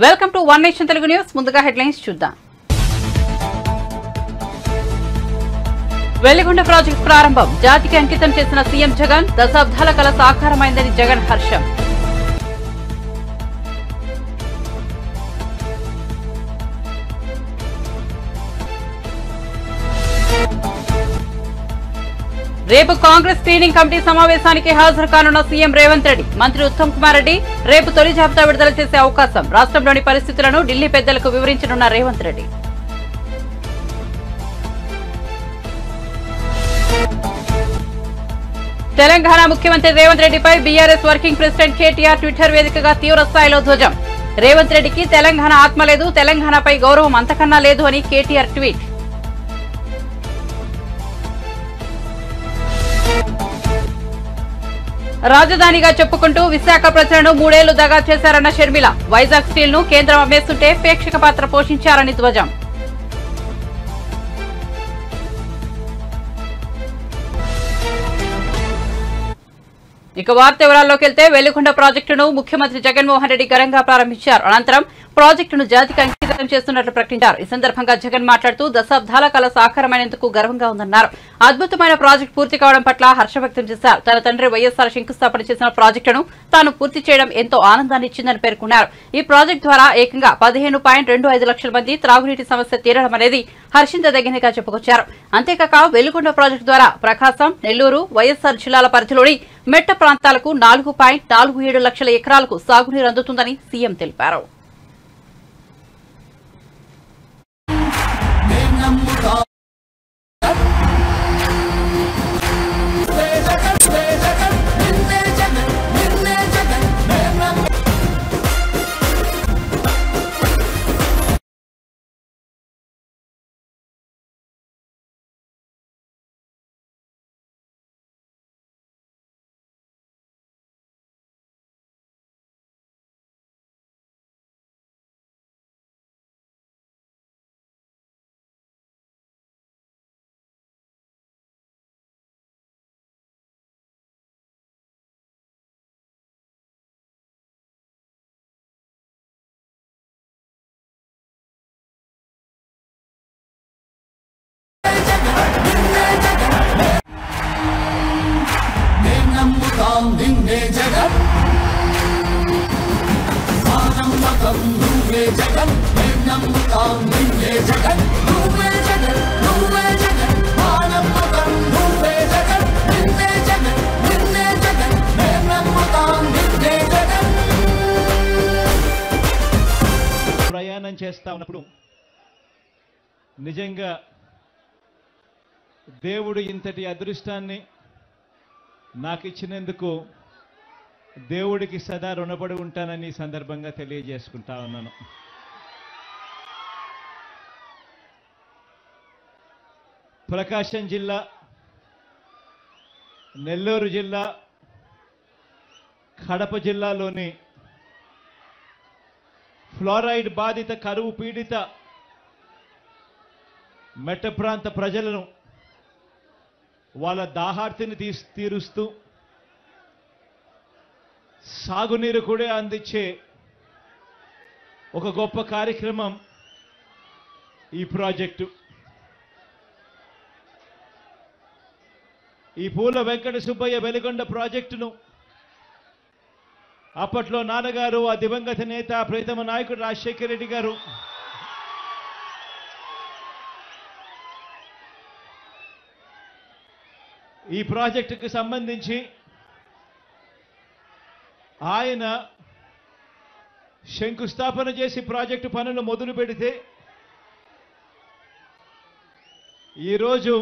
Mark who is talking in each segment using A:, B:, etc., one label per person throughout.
A: Welcome to one nation Telugu news. ముందుగా headlines చూద్దాం. Veligonda project ప్రారంభం జాతికి అంకితం చేసిన సీఎం జగన్. దశాబ్దాల కల సాకారమైందని జగన్ హర్షం. రేపు కాంగ్రెస్ స్క్రీనింగ్ కమిటీ సమావేశానికి హాజరు కానున్న సీఎం రేవంత్ రెడ్డి. మంత్రి ఉత్తమ్ కుమార్ రెడ్డి రేపు తొలి జాబితా విడుదల చేసే అవకాశం. రాష్ట్రంలోని పరిస్థితులను ఢిల్లీ పెద్దలకు వివరించనున్న రేవంత్ రెడ్డి. తెలంగాణ ముఖ్యమంత్రి రేవంత్ రెడ్డిపై BRS working president KTR Twitter వేదికగా తీవ్ర స్థాయిలో ధ్వజం. రేవంత్ రెడ్డికి తెలంగాణ ఆత్మ లేదు, తెలంగాణపై గౌరవం అంతకన్నా లేదు అని కేటీఆర్ ట్వీట్. రాజధానిగా చెప్పుకుంటూ విశాఖ ప్రజలను 3 ఏళ్లు దగా చేశారన్న షర్మిల. వైజాగ్ స్టీల్ ను కేంద్రం అమ్మేస్తుంటే ప్రేక్షక పాత్ర పోషించారని ధ్వజం. ఇక వార్త వివరాల్లోకి వెళ్తే వెలిగొండ ప్రాజెక్టును ముఖ్యమంత్రి జగన్మోహన్ రెడ్డి ఘనంగా ప్రారంభించారు. అనంతరం ప్రాజెక్టును జాతికి అంకితం చేస్తున్నట్లు ప్రకటించారు. ఈ సందర్భంగా జగన్ మాట్లాడుతూ దశాబ్దాల కల సాకారమైనందుకు గర్వంగా ఉందన్నారు. అద్భుతమైన ప్రాజెక్టు పూర్తి కావడం పట్ల హర్షం వ్యక్తం చేశారు. తన తండ్రి వైఎస్ఆర్ శంకుస్థాపన చేసిన ప్రాజెక్టును తాను పూర్తి చేయడం ఎంతో ఆనందాన్ని ఇచ్చిందని పేర్కొన్నారు. ఈ ప్రాజెక్టు ద్వారా ఏకంగా 15.25 లక్షల మంది త్రాగునీటి సమస్య తీరడం అనేది హర్షించదగినదిగా చెప్పుకొచ్చారు. అంతేకాక వెలిగొండ ప్రాజెక్టు ద్వారా ప్రకాశం, నెల్లూరు, వైఎస్ఆర్ జిల్లాల పరిధిలోని మెట్ట ప్రాంతాలకు 4.47 లక్షల ఎకరాలకు సాగునీరు అందుతుందని సీఎం తెలిపారు.
B: ప్రయాణం చేస్తా ఉన్నప్పుడు నిజంగా దేవుడు ఇంతటి అదృష్టాన్ని నాకు ఇచ్చినందుకు దేవుడికి సదా రుణపడి ఉంటానని ఈ సందర్భంగా తెలియజేసుకుంటా ఉన్నాను. ప్రకాశం జిల్లా, నెల్లూరు జిల్లా, కడప జిల్లాలోని ఫ్లోరైడ్ బాధిత, కరువు పీడిత మెట్ట ప్రాంత ప్రజలను వాళ్ళ దాహార్తిని తీరుస్తూ సాగునీరు కూడా అందించే ఒక గొప్ప కార్యక్రమం ఈ ప్రాజెక్టు. ఈ పూల వెంకట సుబ్బయ్య వెలిగొండ ప్రాజెక్టును అప్పట్లో నాన్నగారు, ఆ దివంగత నేత ప్రీతమ నాయకుడు రాజశేఖర రెడ్డి గారు ఈ ప్రాజెక్టుకు సంబంధించి ఆయన శంకుస్థాపన చేసి ప్రాజెక్టు పనులు మొదలు పెడితే ఈరోజు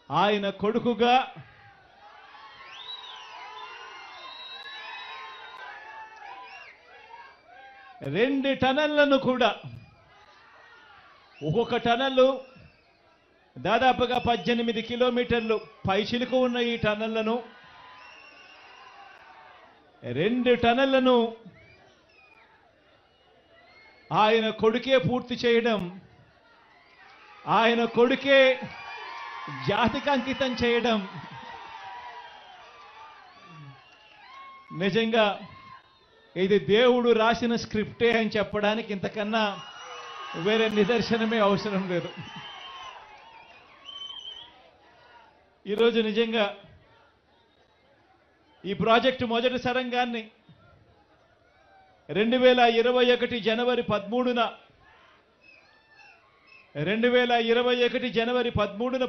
B: ఆయన కొడుకుగా రెండు టనళ్లను కూడా, ఒక్కొక్క టనల్లు దాదాపుగా 18 కిలోమీటర్లు పైచిలుకు ఉన్న ఈ టనళ్లను, 2 టనళ్లను ఆయన కొడుకే పూర్తి చేయడం, ఆయన కొడుకే జాతికి అంకితం చేయడం నిజంగా ఇది దేవుడు రాసిన స్క్రిప్టే అని చెప్పడానికి ఇంతకన్నా వేరే నిదర్శనమే అవసరం లేదు. ఈరోజు నిజంగా ఈ ప్రాజెక్టు మొదటి సరంగాన్ని 2021 జనవరి 13న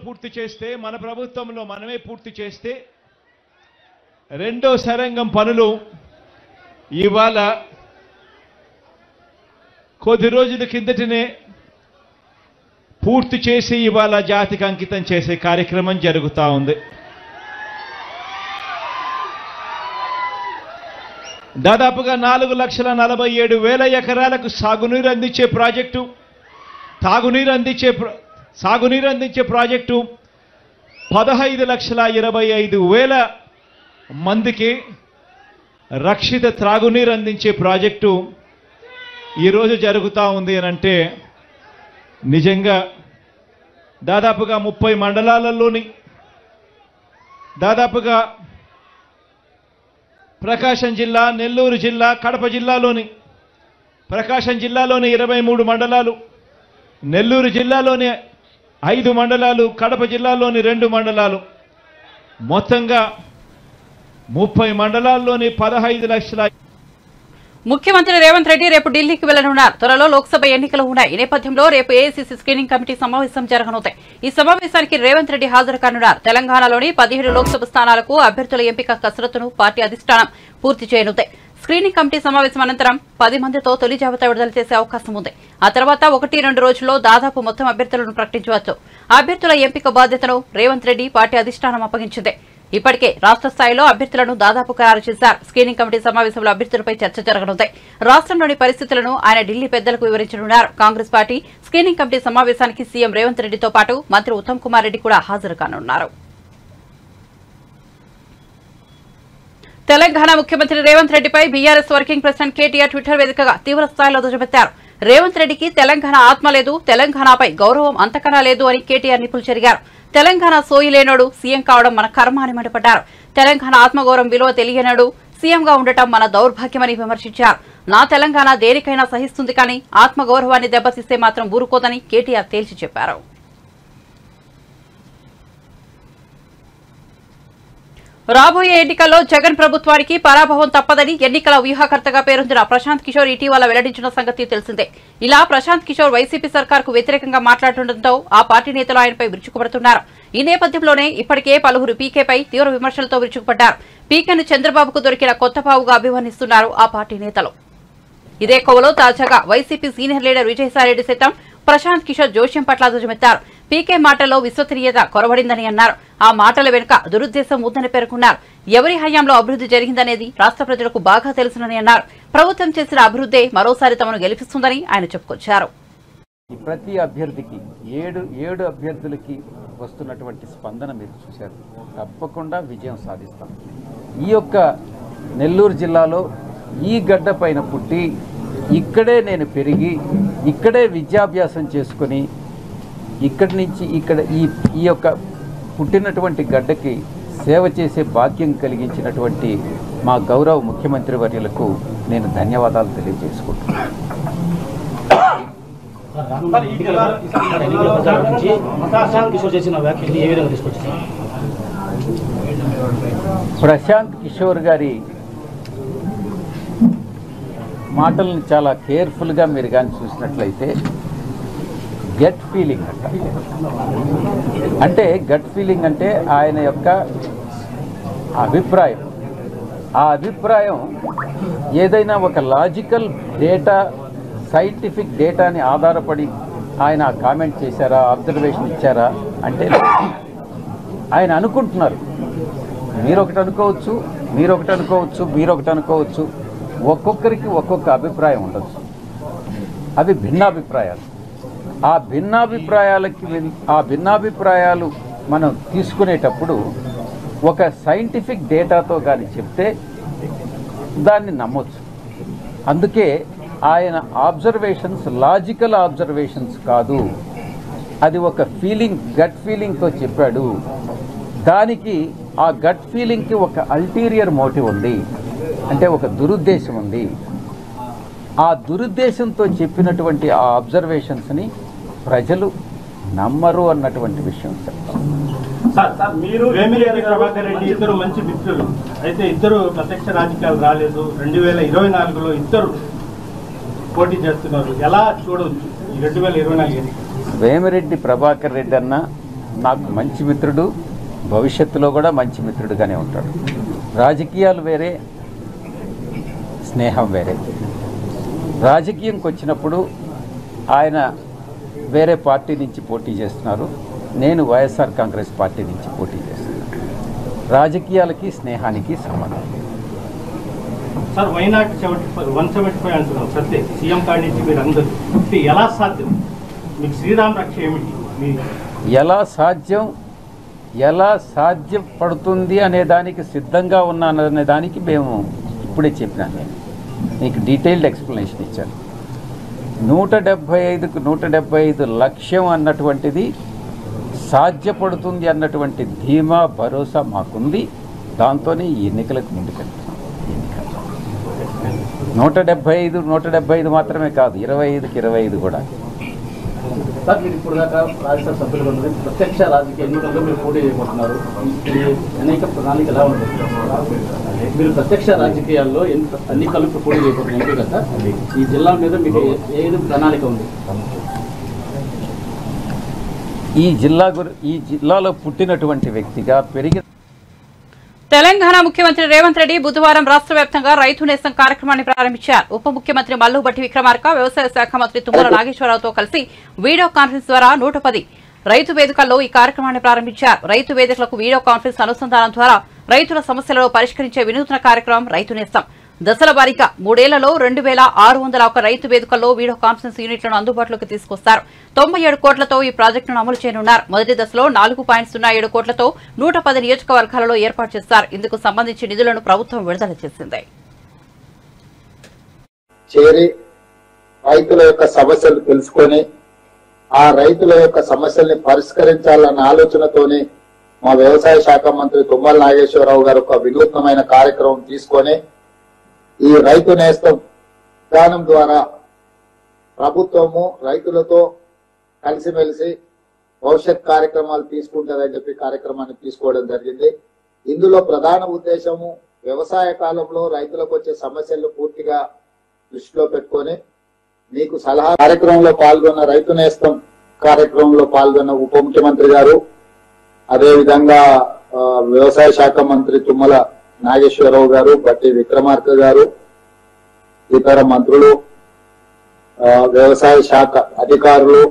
B: పూర్తి చేస్తే, మన ప్రభుత్వంలో మనమే పూర్తి చేస్తే, రెండో సరంగం పనులు ఇవాళ కొద్ది రోజుల కిందటనే పూర్తి చేసి ఇవాళ జాతికి అంకితం చేసే కార్యక్రమం జరుగుతూ ఉంది. దాదాపుగా 4,47,000 ఎకరాలకు సాగునీరు అందించే ప్రాజెక్టు, సాగునీరు అందించే ప్రాజెక్టు 15,25,000 మందికి రక్షిత త్రాగునీరు అందించే ప్రాజెక్టు ఈరోజు జరుగుతూ ఉంది అని అంటే నిజంగా దాదాపుగా 30 మండలాలలోని దాదాపుగా ప్రకాశం జిల్లా, నెల్లూరు జిల్లా, కడప జిల్లాలోని ప్రకాశం జిల్లాలోని 23 మండలాలు, నెల్లూరు జిల్లాలోని 5 మండలాలు, కడప జిల్లాలోని 2 మండలాలు, మొత్తంగా 30 మండలాల్లోని 15 లక్షల.
A: ముఖ్యమంత్రి రేవంత్ రెడ్డి రేపు ఢిల్లీకి వెళ్లనున్నారు. త్వరలో లోక్సభ ఎన్నికలు ఉన్నాయి. ఈ నేపథ్యంలో రేపు ఏఐసీసీ స్క్రీనింగ్ కమిటీ సమావేశం జరగనుంది. ఈ సమావేశానికి రేవంత్ రెడ్డి హాజరు కానున్నారు. తెలంగాణలోని 17 లోక్సభ స్థానాలకు అభ్యర్థుల ఎంపిక కసరత్తును పార్టీ అధిష్టానం పూర్తి చేయనుంది. స్క్రీనింగ్ కమిటీ సమావేశం అనంతరం 10 మందితో తొలి జాబితా విడుదల చేసే అవకాశం ఉంది. ఆ తర్వాత 1-2 రోజుల్లో దాదాపు మొత్తం అభ్యర్థులను ప్రకటించవచ్చు. అభ్యర్థుల ఎంపిక బాధ్యతను రేవంత్ రెడ్డి పార్టీ అధిష్టానం అప్పగించింది. ఇప్పటికే రాష్ట్ర స్థాయిలో అభ్యర్థులను దాదాపు ఖరారు చేశారు. స్క్రీనింగ్ కమిటీ సమావేశంలో అభ్యర్థులపై చర్చ జరగనుంది. రాష్ట్రంలోని పరిస్థితులను ఆయన ఢిల్లీ పెద్దలకు వివరించనున్నారు. కాంగ్రెస్ పార్టీ స్క్రీనింగ్ కమిటీ సమావేశానికి సీఎం రేవంత్ రెడ్డితో పాటు మంత్రి ఉత్తమ్ కుమార్ రెడ్డి కూడా హాజరు కానున్నారు. తెలంగాణ ముఖ్యమంత్రి రేవంత్ రెడ్డిపై BRS working president KTR Twitter వేదికగా తీవ్ర స్థాయిలో దుయ్యబట్టారు. రేవంత్ రెడ్డికి తెలంగాణ ఆత్మ లేదు, తెలంగాణపై గౌరవం అంతకన్నా లేదు అని కేటీఆర్ నిప్పులు చెరిగారు. తెలంగాణ సోయి లేనోడు సీఎం కావడం మన కర్మ అని మండిపడ్డారు. తెలంగాణ ఆత్మగౌరవం విలువ తెలియనోడు సీఎంగా ఉండటం మన దౌర్భాగ్యమని విమర్శించారు. నా తెలంగాణ దేనికైనా సహిస్తుంది కానీ ఆత్మగౌరవాన్ని దెబ్బతీస్తే మాత్రం ఊరుకోదని కేటీఆర్ తేల్చి చెప్పారు. రాబోయే ఎన్నికల్లో జగన్ ప్రభుత్వానికి పరాభవం తప్పదని ఎన్నికల వ్యూహకర్తగా పేరొందిన ప్రశాంత్ కిషోర్ ఇటీవల వెల్లడించిన సంగతి తెలిసిందే. ఇలా ప్రశాంత్ కిషోర్ వైసీపీ సర్కార్కు వ్యతిరేకంగా మాట్లాడుతుండటంతో ఆ పార్టీ నేతలు ఆయనపై విరుచుకుపడుతున్నారు. ఈ నేపథ్యంలోనే ఇప్పటికే పలువురు పీకేపై తీవ్ర విమర్శలతో విరుచుకుపడ్డారు. పీకేను చంద్రబాబుకు దొరికిన కొత్త పావుగా అభివర్ణిస్తున్నారు ఆ పార్టీ నేతలు. ఇదే కోవలో తాజాగా వైసీపీ సీనియర్ లీడర్ విజయసాయిరెడ్డి సైతం ప్రశాంత్ కిషోర్ జోష్యం పట్ల ధ్వజమెత్తారు. పీకే మాటల్లో విశ్వసనీయత కొరవడిందని అన్నారు. ఆ మాటల వెనుక దురుద్దేశం ఉందని పేర్కొన్నారు. ఎవరి హయాంలో అభివృద్ధి జరిగిందనేది రాష్ట్ర ప్రజలకు బాగా తెలుసునని అన్నారు. ప్రభుత్వం చేసిన అభివృద్ధే మరోసారి తమను గెలిపిస్తుందని ఆయన చెప్పుకొచ్చారు.
C: ప్రతి అభ్యర్థికి 7 అభ్యర్థులకి వస్తున్నటువంటి స్పందన మీరు చూశారు. తప్పకుండా విజయం సాధిస్తాం. ఈ యొక్క నెల్లూరు జిల్లాలో ఈ గడ్డ పైన పుట్టి ఇక్కడే నేను పెరిగి ఇక్కడే విద్యాభ్యాసం చేసుకొని ఇక్కడి నుంచి ఈ యొక్క పుట్టినటువంటి గడ్డకి సేవ చేసే భాగ్యం కలిగించినటువంటి మా గౌరవ ముఖ్యమంత్రి వర్యులకు నేను ధన్యవాదాలు తెలియజేసుకుంటున్నాను. ప్రశాంత్ కిషోర్ గారి మాటలను చాలా కేర్ఫుల్గా మీరు కానీ చూసినట్లయితే గట్ ఫీలింగ్ అంటే గట్ ఫీలింగ్ అంటే ఆయన యొక్క అభిప్రాయం. ఆ అభిప్రాయం ఏదైనా ఒక లాజికల్ డేటా, సైంటిఫిక్ డేటాని ఆధారపడి ఆయన కామెంట్ చేశారా, అబ్జర్వేషన్ ఇచ్చారా అంటే ఆయన అనుకుంటున్నారు. మీరొకటి అనుకోవచ్చు. ఒక్కొక్కరికి ఒక్కొక్క అభిప్రాయం ఉండొచ్చు. అవి భిన్నాభిప్రాయాలు. ఆ భిన్నాభిప్రాయాలు మనం తీసుకునేటప్పుడు ఒక సైంటిఫిక్ డేటాతో కానీ చెప్తే దాన్ని నమ్మొచ్చు. అందుకే ఆయన ఆబ్జర్వేషన్స్ లాజికల్ ఆబ్జర్వేషన్స్ కాదు, అది ఒక ఫీలింగ్, గట్ ఫీలింగ్తో చెప్పాడు. దానికి ఆ గట్ ఫీలింగ్కి ఒక అల్టీరియర్ మోటివ్ ఉంది. అంటే ఒక దురుద్దేశం ఉంది. ఆ దురుద్దేశంతో చెప్పినటువంటి ఆ అబ్జర్వేషన్స్ని ప్రజలు నమ్మరు అన్నటువంటి విషయం చెప్తాం.
D: మీరు వేమిరెడ్డి ప్రభాకర్ రెడ్డి ఇద్దరు మంచి మిత్రులు అయితే ఇద్దరు ప్రత్యక్ష రాజకీయాలు రాలేదు. 2024లో ఇద్దరు పోటీ చేస్తున్నారు. ఎలా చూడవచ్చు ఈ 2024?
C: వేమిరెడ్డి ప్రభాకర్ రెడ్డి అన్న నాకు మంచి మిత్రుడు, భవిష్యత్తులో కూడా మంచి మిత్రుడుగానే ఉంటాడు. రాజకీయాలు వేరే, స్నేహం వేరే. రాజకీయంకి వచ్చినప్పుడు ఆయన వేరే పార్టీ నుంచి పోటీ చేస్తున్నారు, నేను వైఎస్ఆర్ కాంగ్రెస్ పార్టీ నుంచి పోటీ చేస్తున్నాను. రాజకీయాలకి స్నేహానికి సంబంధం.
D: సార్ వైనాట్ 175 అంటున్నాం సత్తే సీఎం కాడి నుంచి మీరు అందరూ ఎలా సాధ్యం? మీకు శ్రీరామ్ రక్ష ఏమిటి?
C: ఎలా సాధ్యపడుతుంది అనే దానికి సిద్ధంగా ఉన్నాననే దానికి మేము ఇప్పుడే చెప్పినాను. నేను మీకు డీటెయిల్డ్ ఎక్స్ప్లెనేషన్ ఇచ్చాను. 175కు 175 లక్ష్యం అన్నటువంటిది సాధ్యపడుతుంది అన్నటువంటి ధీమా భరోసా మాకుంది. దాంతోనే ఈ ఎన్నికలకు ముందుకెళ్తున్నాం. 175 మాత్రమే కాదు, 25కి 25 కూడా.
E: సార్ మీరు ఇప్పుడు దాకా రాజ్యసభ సభ్యులు ఉన్నది ప్రత్యక్ష రాజకీయ ఎన్నికల్లో మీరు పోటీ చేయబోతున్నారు. అనేక ప్రణాళిక ఎలా ఉంటుంది? మీరు ప్రత్యక్ష రాజకీయాల్లో ఎన్నికలు పోటీ చేయబోతున్నారు కదా సార్, ఈ జిల్లా మీద మీకు ఏది ప్రణాళిక ఉంది?
C: ఈ జిల్లాలో పుట్టినటువంటి వ్యక్తిగా పెరిగిన
A: తెలంగాణ ముఖ్యమంత్రి రేవంత్ రెడ్డి బుధవారం రాష్ట్ర వ్యాప్తంగా రైతు నేస్తం కార్యక్రమాన్ని ప్రారంభించారు. ఉప ముఖ్యమంత్రి మల్లుబట్టి విక్రమార్క, వ్యవసాయ శాఖ మంత్రి తుమ్మల నాగేశ్వరరావుతో కలిసి వీడియో కాన్ఫరెన్స్ ద్వారా 110 రైతు వేదికల్లో ఈ కార్యక్రమాన్ని ప్రారంభించారు. రైతు వేదికలకు వీడియో కాన్ఫరెన్స్ అనుసంధానం ద్వారా రైతుల సమస్యలను పరిష్కరించే వినూత్న కార్యక్రమం రైతు నేస్తం. దశల వారీగా 3 ఏళ్లలో 2601 రైతు వేదికల్లో వీడియో కాన్ఫరెన్స్ యూనిట్లను అందుబాటులోకి తీసుకొస్తారు. 97 కోట్లతో ఈ ప్రాజెక్టును అమలు చేయనున్నారు. మొదటి దశలో 4.07 కోట్లతో 110 నియోజకవర్గాలలో ఏర్పాటు చేస్తారు. ఇందుకు సంబంధించి నిధులను ప్రభుత్వం విడుదల చేసింది.
F: చేరి రైతుల యొక్క సమస్యలు తెలుసుకొని ఆ రైతుల యొక్క సమస్యల్ని పరిష్కరించాలన్న ఆలోచనతోనే మా వ్యవసాయ శాఖ మంత్రి తుమ్మల నాగేశ్వరరావు గారు ఒక వినూత్నమైన కార్యక్రమం తీసుకొని ఈ రైతు నేస్తం విధానం ద్వారా ప్రభుత్వము రైతులతో కలిసిమెలిసి భవిష్యత్ కార్యక్రమాలు తీసుకుంటుందని చెప్పి కార్యక్రమాన్ని తీసుకోవడం జరిగింది. ఇందులో ప్రధాన ఉద్దేశము వ్యవసాయ కాలంలో రైతులకు వచ్చే సమస్యలను పూర్తిగా దృష్టిలో పెట్టుకొని మీకు సలహా కార్యక్రమంలో పాల్గొన్న రైతు నేస్తం కార్యక్రమంలో పాల్గొన్న ఉప ముఖ్యమంత్రి గారు, అదేవిధంగా వ్యవసాయ శాఖ మంత్రి తుమ్మల నాగేశ్వరరావు గారు, బట్టి విక్రమార్క గారు, ఇతర మంత్రులు, వ్యవసాయ శాఖ అధికారులు,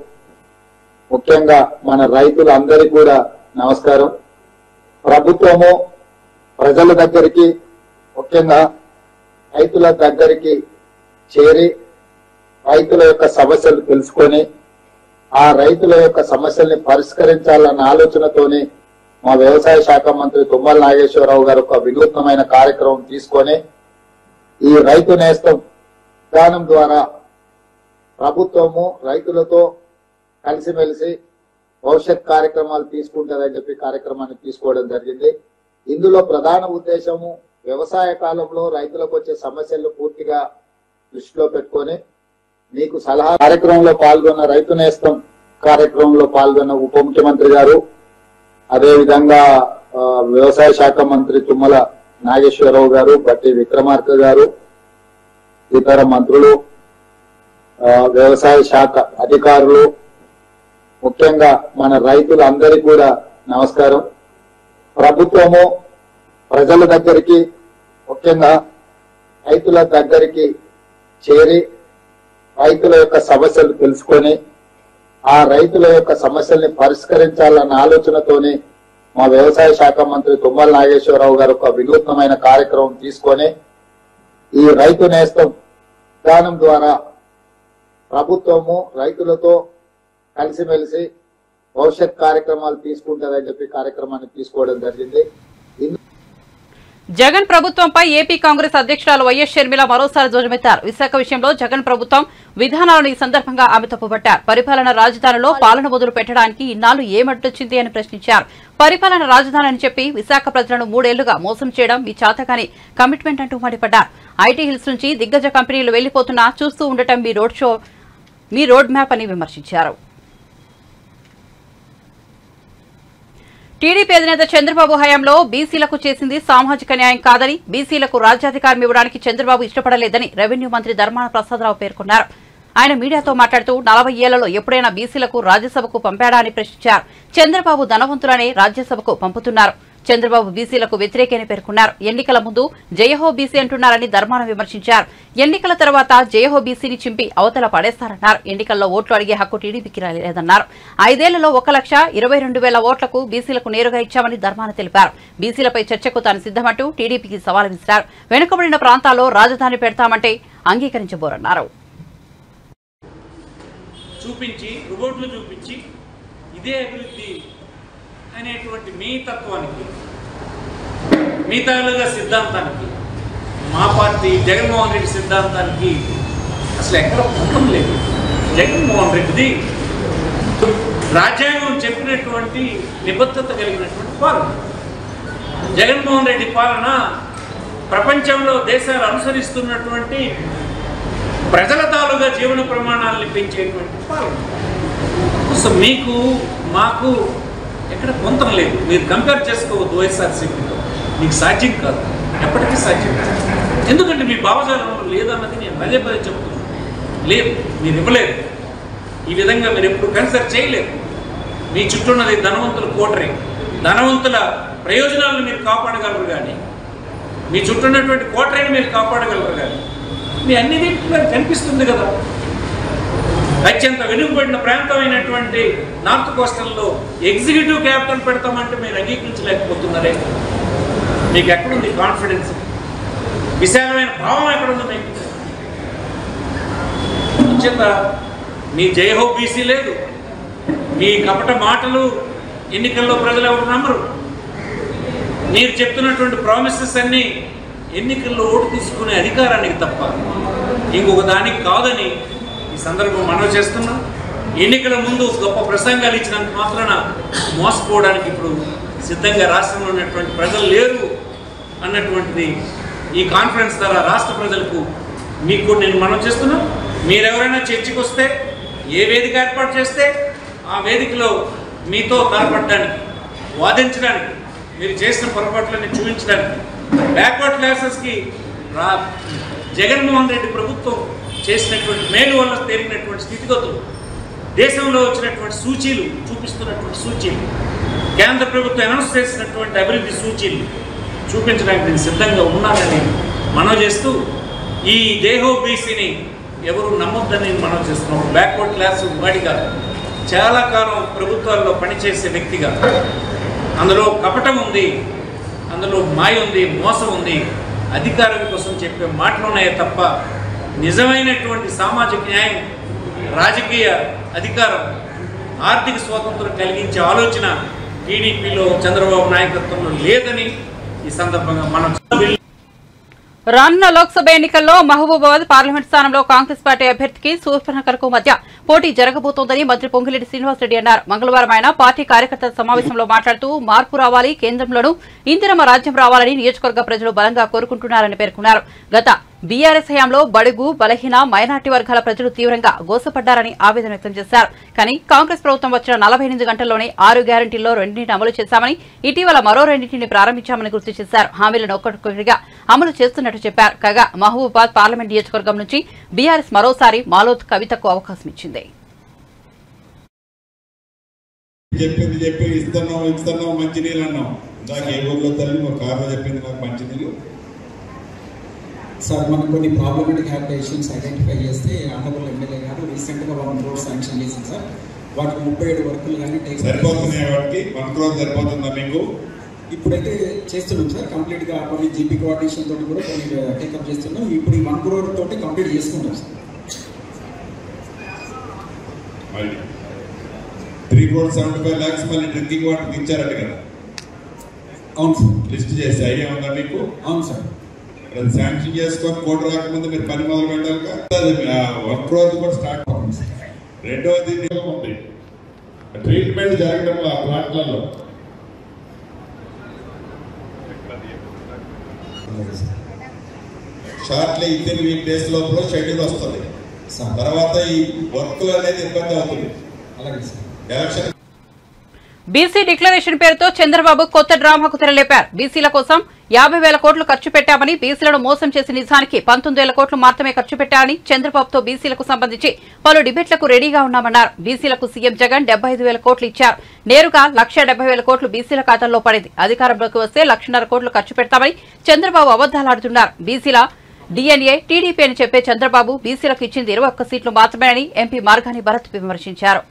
F: ముఖ్యంగా మన రైతులందరికీ కూడా నమస్కారం. ప్రభుత్వము ప్రజల దగ్గరికి, ముఖ్యంగా రైతుల దగ్గరికి చేరి రైతుల యొక్క సమస్యలు తెలుసుకొని ఆ రైతుల యొక్క సమస్యల్ని పరిష్కరించాలన్న ఆలోచనతోనే మా వ్యవసాయ శాఖ మంత్రి తుమ్మల నాగేశ్వరరావు గారు ఒక వినూత్నమైన కార్యక్రమం తీసుకొని ఈ రైతు నేస్తం విధానం ద్వారా ప్రభుత్వము రైతులతో కలిసిమెలిసి భవిష్యత్ కార్యక్రమాలు తీసుకుంటుందని చెప్పి కార్యక్రమాన్ని తీసుకోవడం జరిగింది. ఇందులో ప్రధాన ఉద్దేశము వ్యవసాయ కాలంలో రైతులకు వచ్చే సమస్యలను పూర్తిగా దృష్టిలో పెట్టుకొని మీకు సలహా కార్యక్రమంలో పాల్గొన్న రైతు నేస్తం కార్యక్రమంలో పాల్గొన్న ఉప ముఖ్యమంత్రి గారు, అదేవిధంగా వ్యవసాయ శాఖ మంత్రి తుమ్మల నాగేశ్వరరావు గారు, బట్టి విక్రమార్క గారు, ఇతర మంత్రులు, వ్యవసాయ శాఖ అధికారులు, ముఖ్యంగా మన రైతులందరికీ కూడా నమస్కారం. ప్రభుత్వము ప్రజల దగ్గరికి, ముఖ్యంగా రైతుల దగ్గరికి చేరి రైతుల యొక్క సమస్యలు తెలుసుకొని ఆ రైతుల యొక్క సమస్యల్ని పరిష్కరించాలన్న ఆలోచనతోనే మా వ్యవసాయ శాఖ మంత్రి తుమ్మల నాగేశ్వరరావు గారు ఒక వినూత్నమైన కార్యక్రమం తీసుకొని ఈ రైతు నేస్తం విధానం ద్వారా ప్రభుత్వము రైతులతో కలిసిమెలిసి భవిష్యత్ కార్యక్రమాలు తీసుకుంటుందని చెప్పి కార్యక్రమాన్ని తీసుకోవడం జరిగింది.
A: జగన్ ప్రభుత్వంపై ఏపీ కాంగ్రెస్ అధ్యక్షురాలు వైఎస్ షర్మిల మరోసారి ధ్వజమెత్తారు. విశాఖ విషయంలో జగన్ ప్రభుత్వం విధానాలను ఈ సందర్భంగా ఆమె తప్పుపట్టారు. పరిపాలన రాజధానిలో పాలన మొదలు పెట్టడానికి ఇన్నాళ్లు ఏమడ్డొచ్చింది అని ప్రశ్నించారు. పరిపాలన రాజధాని అని చెప్పి విశాఖ ప్రజలను 3 ఏళ్లుగా మోసం చేయడం మీ చేతకాని కమిట్మెంట్ అంటూ మండిపడ్డారు. ఐటీ హిల్స్ నుంచి దిగ్గజ కంపెనీలు వెళ్లిపోతున్నా చూస్తూ ఉండటం మీ రోడ్ మ్యాప్ అని విమర్శించారు. టీడీపీ అధినేత చంద్రబాబు హయాంలో బీసీలకు చేసింది సామాజిక న్యాయం కాదని, బీసీలకు రాజ్యాధికారం ఇవ్వడానికి చంద్రబాబు ఇష్టపడలేదని రెవెన్యూ మంత్రి ధర్మాన ప్రసాదరావు పేర్కొన్నారు. ఆయన మీడియాతో మాట్లాడుతూ 40 ఏళ్లలో ఎప్పుడైనా బీసీలకు రాజ్యసభకు పంపాడా అని ప్రశ్నించారు. చంద్రబాబు ధనవంతులనే రాజ్యసభకు పంపుతున్నారు. చంద్రబాబు బీసీలకు వ్యతిరేకని పేర్కొన్నారు. ఎన్నికల ముందు జయహో బీసీ అంటున్నారని ధర్మాన విమర్శించారు. ఎన్నికల తర్వాత జయహో బీసీని చింపి అవతల పడేస్తారన్నారు. ఎన్నికల్లో ఓట్లు అడిగే హక్కు టీడీపీకి లేదన్నారు. 5 ఏళ్లలో 1,22,000 ఓట్లకు బీసీలకు నేరుగా ఇచ్చామని ధర్మాన తెలిపారు. బీసీలపై చర్చకు తాను సిద్దమంటూ టీడీపీకి సవాల్ విసిరారు. వెనుకబడిన ప్రాంతాల్లో రాజధాని పెడతామంటే అంగీకరించబోరన్నారు.
G: చూపించి రిపోర్ట్లు చూపించి ఇదే అభివృద్ధి అనేటువంటి మీ తత్వానికి, మీ తాలూగా సిద్ధాంతానికి, మా పార్టీ జగన్మోహన్ రెడ్డి సిద్ధాంతానికి అసలు ఎక్కడ పొందం లేదు. జగన్మోహన్ రెడ్డిది రాజ్యాంగం చెప్పినటువంటి నిబద్ధత కలిగినటువంటి పాలన. జగన్మోహన్ రెడ్డి పాలన ప్రపంచంలో దేశాలు అనుసరిస్తున్నటువంటి ప్రజల తాలూగా జీవన ప్రమాణాలను పెంచేటువంటి పాలన. సో మీకు మాకు ఎక్కడ పొంతం లేదు. మీరు కంపేర్ చేసుకోవద్దు వైఎస్ఆర్సీపీతో. మీకు సాధ్యం కాదు, ఎప్పటికీ సాధ్యం కాదు. ఎందుకంటే మీ భావజాలంలో లేదన్నది నేను పదే చెప్తున్నాను. లేదు, మీరు ఇవ్వలేదు. ఈ విధంగా మీరు ఎప్పుడు కన్సిడర్ చేయలేదు. మీ చుట్టూ ఉన్నది ధనవంతుల కోటరీ. ధనవంతుల ప్రయోజనాలను మీరు కాపాడగలరు కానీ, మీ చుట్టూ ఉన్నటువంటి కోటరీని మీరు కాపాడగలరు కానీ, మీ అన్ని దీంట్లో కనిపిస్తుంది కదా. అత్యంత వెనుకబడిన ప్రాంతమైనటువంటి నార్త్ కోస్టల్లో ఎగ్జిక్యూటివ్ క్యాపిటల్ పెడతామంటే మీరు అంగీకరించలేకపోతున్నారే. మీకు ఎక్కడుంది కాన్ఫిడెన్స్? విశాలమైన భావం ఎక్కడుంది మీకు? అత్యంత మీ జయహో బీసీ లేదు. మీ కపట మాటలు ఎన్నికల్లో ప్రజలు ఎవరు నమ్మరు. మీరు చెప్తున్నటువంటి ప్రామిసెస్ అన్నీ ఎన్నికల్లో ఓటు తీసుకునే అధికారానికి తప్ప ఇంకొక దానికి కాదని ఈ సందర్భం మనవి చేస్తున్నాం. ఎన్నికల ముందు గొప్ప ప్రసంగాలు ఇచ్చినంత మాత్రాన మోసపోవడానికి ఇప్పుడు సిద్ధంగా రాష్ట్రంలో ఉన్నటువంటి ప్రజలు లేరు అన్నటువంటిది ఈ కాన్ఫరెన్స్ ద్వారా రాష్ట్ర ప్రజలకు మీకు నేను మనవి చేస్తున్నా. మీరెవరైనా చర్చకు వస్తే, ఏ వేదిక ఏర్పాటు చేస్తే ఆ వేదికలో మీతో తలపడడానికి, వాదించడానికి, మీరు చేసిన పొరపాట్లని చూపించడానికి, బ్యాక్వర్డ్ క్లాసెస్కి జగన్మోహన్ రెడ్డి ప్రభుత్వం చేసినటువంటి మేలు వల్ల తేలినటువంటి స్థితిగతులు, దేశంలో వచ్చినటువంటి సూచీలు చూపిస్తున్నటువంటి సూచీలు, కేంద్ర ప్రభుత్వం అనౌన్స్ చేసినటువంటి అభివృద్ధి సూచీలు చూపించడానికి నేను సిద్ధంగా ఉన్నానని మనవి చేస్తూ, ఈ జయహో బీసీని ఎవరు నమ్మొద్దని మనవి చేస్తున్నాం. బ్యాక్వర్డ్ క్లాస్ వాడిగా చాలా కాలం ప్రభుత్వాల్లో పనిచేసే వ్యక్తిగా అందులో కపటం ఉంది, అందులో మాయ ఉంది, మోసం ఉంది. అధికారం కోసం చెప్పే మాటలు ఉన్నాయే తప్ప నిజమైనటువంటి సామాజిక న్యాయం, రాజకీయ అధికారం, ఆర్థిక స్వాతంత్రం కలిగించే ఆలోచన టీడీపీలో చంద్రబాబు నాయకత్వంలో లేదని ఈ సందర్భంగా మనం
A: రానున్న లోక్సభ ఎన్నికల్లో మహబూబాబాద్ పార్లమెంట్ స్థానంలో కాంగ్రెస్ పార్టీ అభ్యర్థికి శూర్పణఖరకు మధ్య పోటీ జరగబోతోందని మంత్రి పొంగులేటి శ్రీనివాసరెడ్డి అన్నారు. మంగళవారం ఆయన పార్టీ కార్యకర్తల సమావేశంలో మాట్లాడుతూ మార్పు రావాలి, కేంద్రంలోనూ ఇందిరమ్మ రాజ్యం రావాలని నియోజకవర్గ ప్రజలు బలంగా కోరుకుంటున్నారని పేర్కొన్నారు. గత బీఆర్ఎస్ హయాంలో బడుగు, బలహీన, మైనార్టీ వర్గాల ప్రజలు తీవ్రంగా గోసపడ్డారని ఆవేదన వ్యక్తం చేశారు. కానీ కాంగ్రెస్ ప్రభుత్వం వచ్చిన 48 గంటల్లోనే 6 గ్యారంటీల్లో 2 అమలు చేశామని, ఇటీవల మరో 2 ప్రారంభించామని గుర్తు చేశారు. హామీలను ఒక్కొక్కటిగా అమలు చేస్తున్నట్టు చెప్పారు. కాగా మహబూబాబాద్ పార్లమెంట్ నియోజకవర్గం నుంచి బీఆర్ఎస్ మరోసారి మాలోత్ కవితకు అవకాశం ఇచ్చింది.
H: చెప్పి ఇస్తున్నాం మంచినీళ్ళు అన్నాం. నాకు ఏ ఊర్లో తల్లి మా కార్లో చెప్పింది నాకు మంచినీళ్ళు.
I: సార్ మనం కొన్ని ప్రాబ్లమేటిక్ హ్యాబిటేషన్స్ ఐడెంటిఫై చేస్తే ఆనరబుల్ ఎమ్మెల్యే గారు రీసెంట్గా 1 crore శాంక్షన్ చేసింది సార్. వాటికి 37 వర్కులు కానీ
H: సరిపోతున్నాయి. వాటికి 1 crore సరిపోతుందా మీకు?
I: ఇప్పుడైతే చేస్తున్నాం సార్. కంప్లీట్గా కొన్ని జీపీ కోఆర్డినేషన్ తోటి కూడా కొన్ని టేకప్ చేస్తున్నాం. ఇప్పుడు ఈ 1 crore తోటి కంప్లీట్ చేసుకుంటాం సార్.
H: 3.75 lakhs మళ్ళీ డ్రింకింగ్ వాటర్ ఇచ్చారట కదా.
I: అవును సార్.
H: లిస్ట్ చేసి ఐడియా ఉందా మీకు?
I: అవును సార్.
H: అది శాంక్షన్ చేసుకొని కోటి రాకముందు మీరు పని మొదలు పెట్టాలి. 1 crore కూడా స్టార్ట్ అవుతుంది. రెండవది ఉంది ట్రీట్మెంట్ జరగడంలో ఆ ప్లాట్లలో షార్ట్లీ ఇద్దరు వీక్ డేస్ లోపల షెడ్యూల్ వస్తుంది. తర్వాత ఈ వర్క్ అనేది ఇబ్బంది అవుతుంది.
I: అలాగే సార్.
H: ఎలక్షన్
A: బీసీ డిక్లరేషన్ పేరుతో చంద్రబాబు కొత్త డ్రామాకు తెరలేపారు. బీసీల కోసం 50,000 కోట్లు ఖర్చు పెట్టామని, బీసీలను మోసం చేసి నిజానికి 19,000 కోట్లు మాత్రమే ఖర్చు పెట్టారని, చంద్రబాబుతో బీసీలకు సంబంధించి పలు డిబేట్లకు రెడీగా ఉన్నామన్నారు. బీసీలకు సీఎం జగన్ 75,000 కోట్లు ఇచ్చారు. నేరుగా 1,70,000 కోట్లు బీసీల ఖాతాల్లో పడింది. అధికారంలోకి వస్తే 1,50,000 కోట్లు ఖర్చు పెడతామని చంద్రబాబు అబద్దాలాడుతున్నారు. బీసీల డీఎన్ఏ టీడీపీ అని చెప్పే చంద్రబాబు బీసీలకు ఇచ్చింది 21 సీట్లు మాత్రమేనని ఎంపీ మార్గాని భరత్ విమర్శించారు.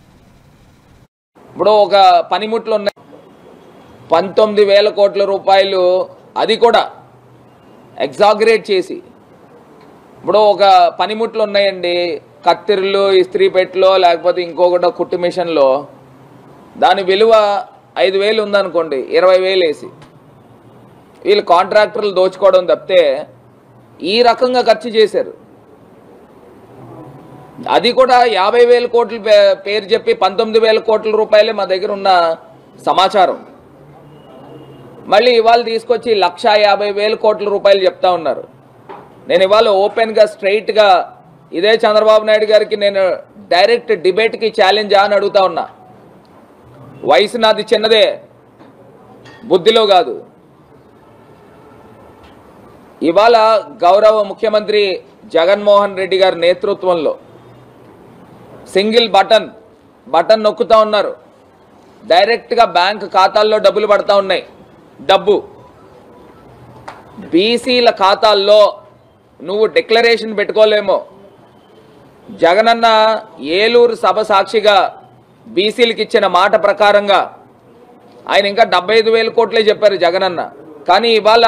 J: ఇప్పుడు ఒక పనిముట్లు ఉన్నాయి, 19,000 కోట్ల రూపాయలు, అది కూడా ఎగ్జాగరేట్ చేసి. ఇప్పుడు ఒక పనిముట్లు ఉన్నాయండి, కత్తిర్లు, ఇస్త్రీ పెట్టెలో, లేకపోతే ఇంకొకటి కుట్టు మిషన్లో, దాని విలువ 5,000 ఉందనుకోండి, 20,000 వేసి వీళ్ళు కాంట్రాక్టర్లు దోచుకోవడం తప్పితే ఈ రకంగా ఖర్చు చేశారు. అది కూడా 50,000 కోట్ల పేరు చెప్పి 19,000 కోట్ల రూపాయలే మా దగ్గర ఉన్న సమాచారం. మళ్ళీ ఇవాళ తీసుకొచ్చి 1,50,000 కోట్ల రూపాయలు చెప్తా ఉన్నారు. నేను ఇవాళ ఓపెన్గా స్ట్రైట్గా ఇదే చంద్రబాబు నాయుడు గారికి నేను డైరెక్ట్ డిబేట్కి ఛాలెంజ్ అని అడుగుతా ఉన్నా. వయసు నాది చిన్నదే, బుద్ధిలో కాదు. ఇవాళ గౌరవ ముఖ్యమంత్రి జగన్మోహన్ రెడ్డి గారి నేతృత్వంలో సింగిల్ బటన్ నొక్కుతా ఉన్నారు. డైరెక్ట్గా బ్యాంక్ ఖాతాల్లో డబ్బులు పడతా ఉన్నాయి. డబ్బు బీసీల ఖాతాల్లో నువ్వు డిక్లరేషన్ పెట్టుకోలేమో. జగనన్న ఏలూరు సభ సాక్షిగా బీసీలకు ఇచ్చిన మాట ప్రకారంగా ఆయన ఇంకా 75,000 కోట్లే చెప్పారు జగనన్న. కానీ ఇవాళ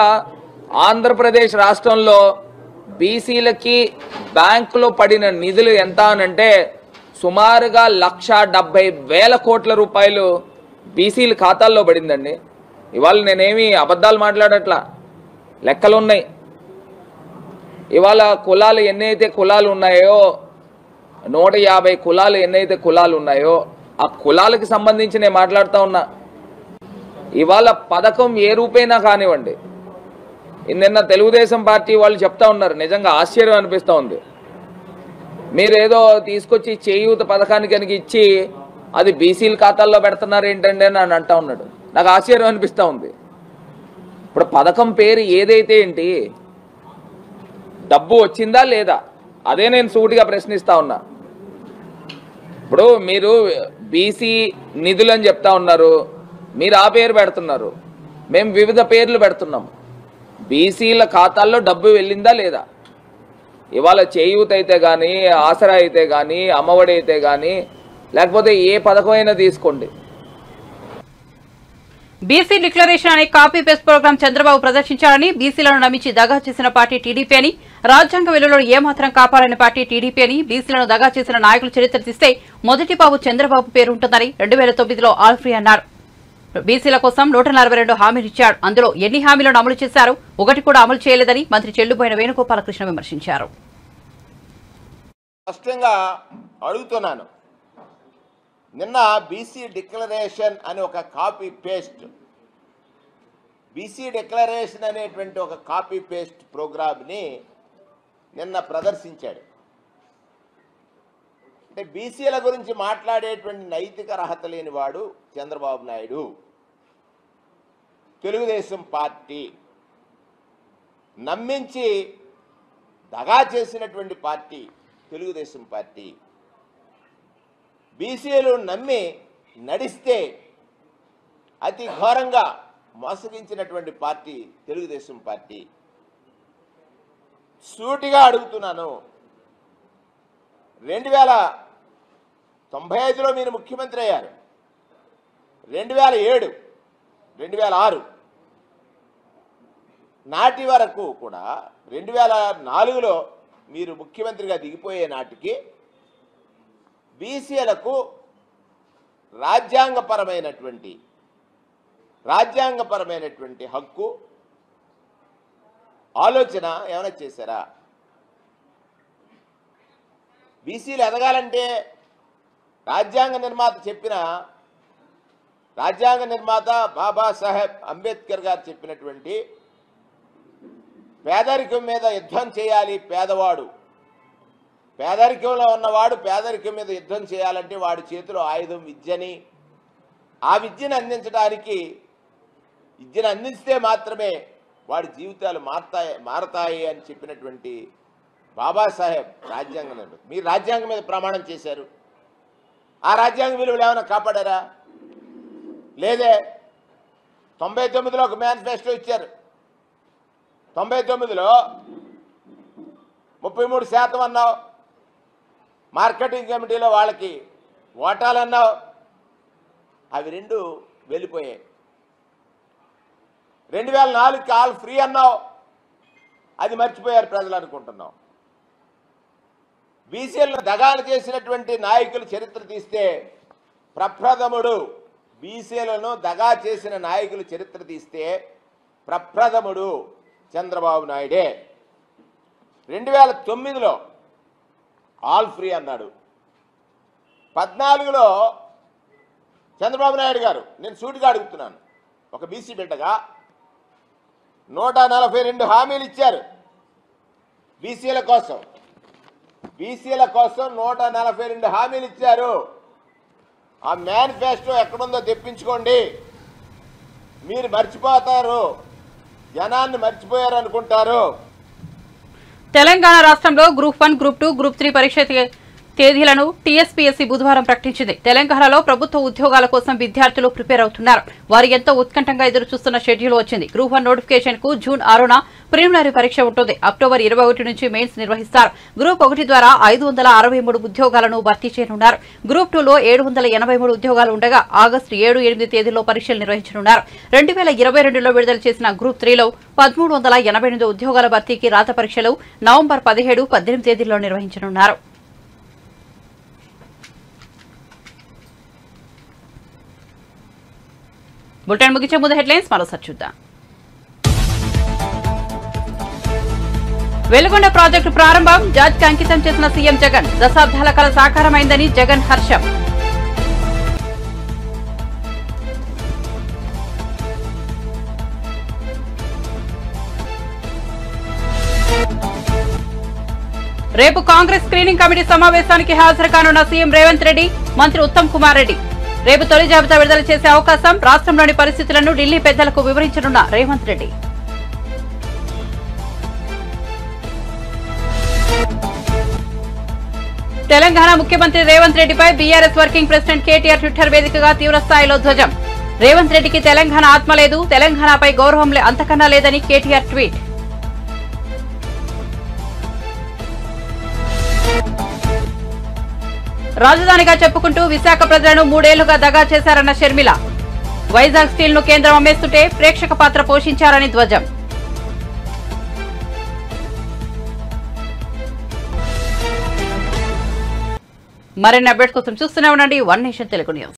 J: ఆంధ్రప్రదేశ్ రాష్ట్రంలో బీసీలకి బ్యాంకులో పడిన నిధులు ఎంత అనంటే సుమారుగా 1,70,000 కోట్ల రూపాయలు బీసీల ఖాతాల్లో పడిందండి. ఇవాళ నేనేమి అబద్ధాలు మాట్లాడట్లా, లెక్కలు ఉన్నాయి. ఇవాళ కులాలు ఎన్నైతే కులాలు ఉన్నాయో, 150 కులాలు ఎన్నైతే కులాలు ఉన్నాయో ఆ కులాలకు సంబంధించి నేను మాట్లాడుతూ ఉన్నా. ఇవాళ పథకం ఏ రూపైనా కానివ్వండి, నిన్న తెలుగుదేశం పార్టీ వాళ్ళు చెప్తా ఉన్నారు, నిజంగా ఆశ్చర్యం అనిపిస్తూ ఉంది. మీరేదో తీసుకొచ్చి చేయూత పథకానికి కనుక ఇచ్చి అది బీసీల ఖాతాల్లో పెడుతున్నారు ఏంటండి అని అంటా ఉన్నాడు. నాకు ఆశ్చర్యం అనిపిస్తూ ఉంది. ఇప్పుడు పథకం పేరు ఏదైతే ఏంటి, డబ్బు వచ్చిందా లేదా, అదే నేను సూటిగా ప్రశ్నిస్తా ఉన్నా. ఇప్పుడు మీరు బీసీ నిధులు అని చెప్తా ఉన్నారు, మీరు ఆ పేరు పెడుతున్నారు, మేము వివిధ పేర్లు పెడుతున్నాం. బీసీల ఖాతాల్లో డబ్బు వెళ్ళిందా లేదా? ఇవాళ చేయూత అయితే కానీ, ఆసరా అయితే కానీ, అమ్మఒడి అయితే కానీ, లేకపోతే ఏ పథకమైనా తీసుకోండి.
A: బీసీ డిక్లరేషన్ అనే కాపీ పేస్ట్ ప్రోగ్రాం చంద్రబాబు ప్రదర్శించారని, బీసీలను నమ్మించి దగా చేసిన పార్టీ టీడీపీ అని, రాజ్యాంగ విలువలను ఏమాత్రం కాపాడని పార్టీ టీడీపీ అని, బీసీలను దగా చేసిన నాయకుల చరిత్ర తీస్తే మొదటి బాబు చంద్రబాబు పేరు ఉంటుందని 2009లో ఆల్ఫ్రీ అన్నారు. బీసీల కోసం 142 హామీలు ఇచ్చాడు. అందులో ఎన్ని హామీలను అమలు చేశారు, ఒకటి కూడా అమలు చేయలేదని మంత్రి చెల్లుబోయిన వేణుగోపాలకృష్ణ విమర్శించారు.
K: స్పష్టంగా అడుగుతున్నాను, నిన్న బీసీ డిక్లరేషన్ అని ఒక కాపీ పేస్ట్, బీసీ డిక్లరేషన్ అనేటువంటి ఒక కాపీ పేస్ట్ ప్రోగ్రామ్ని నిన్న ప్రదర్శించాడు. అంటే బీసీల గురించి మాట్లాడేటువంటి నైతిక అర్హత లేనివాడు చంద్రబాబు నాయుడు. తెలుగుదేశం పార్టీ నమ్మించి దగా చేసినటువంటి పార్టీ తెలుగుదేశం పార్టీ. బీసీలు నమ్మి నడిస్తే అతి ఘోరంగా మోసగించినటువంటి పార్టీ తెలుగుదేశం పార్టీ. సూటిగా అడుగుతున్నాను, 1995లో మీరు ముఖ్యమంత్రి అయ్యారు, 2007, 2006 నాటి వరకు కూడా, 2004లో మీరు ముఖ్యమంత్రిగా దిగిపోయే నాటికి బీసీలకు రాజ్యాంగపరమైనటువంటి రాజ్యాంగపరమైనటువంటి హక్కు ఆలోచన ఏమైనా చేశారా? బీసీలు ఎదగాలంటే రాజ్యాంగ నిర్మాత బాబాసాహెబ్ అంబేద్కర్ గారు చెప్పినటువంటి పేదరికం మీద యుద్ధం చేయాలి. పేదరికంలో ఉన్నవాడు పేదరికం మీద యుద్ధం చేయాలంటే వాడి చేతిలో ఆయుధం విద్యని, ఆ విద్యను అందిస్తే మాత్రమే వాడి జీవితాలు మారతాయి అని చెప్పినటువంటి బాబాసాహెబ్ రాజ్యాంగం. మీరు రాజ్యాంగం మీద ప్రమాణం చేశారు. ఆ రాజ్యాంగ విలువలు ఏమైనా కాపాడారా? లేదే. 99లో ఒక మేనిఫెస్టో ఇచ్చారు. 99లో 33% అన్నావు. మార్కెటింగ్ కమిటీలో వాళ్ళకి ఓటాలు అన్నావు. అవి రెండు వెళ్ళిపోయాయి. 2004కి ఆల్ ఫ్రీ అన్నావు. అది మర్చిపోయారు ప్రజలు అనుకుంటున్నాం. బీసీలను దగాలు చేసినటువంటి నాయకుల చరిత్ర తీస్తే ప్రప్రథముడు, బీసీలను దగా చేసిన నాయకుల చరిత్ర తీస్తే ప్రప్రథముడు చంద్రబాబు నాయుడే. 2009లో ఆల్ ఫ్రీ అన్నాడు. 14లో చంద్రబాబు నాయుడు గారు, నేను సూటిగా అడుగుతున్నాను, ఒక బీసీ బిడ్డగా 142 హామీలు ఇచ్చారు బీసీల కోసం. 142 హామీలు ఇచ్చారు. ఆ మేనిఫెస్టో ఎక్కడుందో తెప్పించుకోండి. మీరు మర్చిపోతారు, జనాన్ని మర్చిపోయారు అనుకుంటారు.
A: తెలంగాణ రాష్ట్రంలో గ్రూప్ 1, గ్రూప్ 2, గ్రూప్ 3 పరీక్ష తేదీలను టీఎస్పీఎస్సీ బుధవారం ప్రకటించింది. తెలంగాణలో ప్రభుత్వ ఉద్యోగాల కోసం విద్యార్థులు ప్రిపేర్ అవుతున్నారు. వారు ఎంతో ఉత్కంఠంగా ఎదురుచూస్తున్న షెడ్యూల్ వచ్చింది. గ్రూప్ 1 నోటిఫికేషన్ కు జూన్ 6న ప్రిలిమినరీ పరీక్ష ఉంటుంది. అక్టోబర్ 21 నుంచి మెయిన్స్ నిర్వహిస్తారు. గ్రూప్ 1 ద్వారా 563 ఉద్యోగాలను భర్తీ చేయనున్నారు. గ్రూప్ 2లో 783 ఉద్యోగాలు ఉండగా ఆగస్టు 7, 8 తేదీల్లో పరీక్షలు నిర్వహించనున్నారు. 2022లో విడుదల చేసిన గ్రూప్ 3లో 1388 ఉద్యోగాల భర్తీకి రాత పరీక్షలు నవంబర్ 17, 18 తేదీల్లో నిర్వహించనున్నారు. బులెటిన్ ముగించే ముందు హెడ్లైన్స్ మరోసారి చూద్దాం. వెలుగొండ ప్రాజెక్టు ప్రారంభం జాతికి అంకితం చేసిన సీఎం జగన్. దశాబ్దాల కల సాకారమైందని జగన్ హర్షం. రేపు కాంగ్రెస్ స్క్రీనింగ్ కమిటీ సమావేశానికి హాజరు కానున్న సీఎం రేవంత్ రెడ్డి, మంత్రి ఉత్తమ్ కుమార్ రెడ్డి. రేపు తొలి జాబితా విడుదల చేసే అవకాశం. రాష్ట్రంలోని పరిస్థితులను ఢిల్లీ పెద్దలకు వివరించనున్న రేవంత్ రెడ్డి. తెలంగాణ ముఖ్యమంత్రి రేవంత్ రెడ్డిపై BRS working president KTR Twitter వేదికగా తీవ్రస్థాయిలో ధ్వజం. రేవంత్ రెడ్డికి తెలంగాణ ఆత్మ లేదు, తెలంగాణపై గౌరవం అంతకన్నా లేదని కేటీఆర్ ట్వీట్. రాజధానిగా చెప్పుకుంటూ విశాఖ ప్రజలను 3 ఏళ్లుగా దగా చేశారన్న షర్మిల. వైజాగ్ స్టీల్ ను కేంద్రం అమ్మేస్తుంటే ప్రేక్షక పాత్ర పోషించారని ధ్వజం. మరిన్ని అప్డేట్స్ కోసం చూస్తూనే ఉండండి వన్ నేషన్ తెలుగు న్యూస్.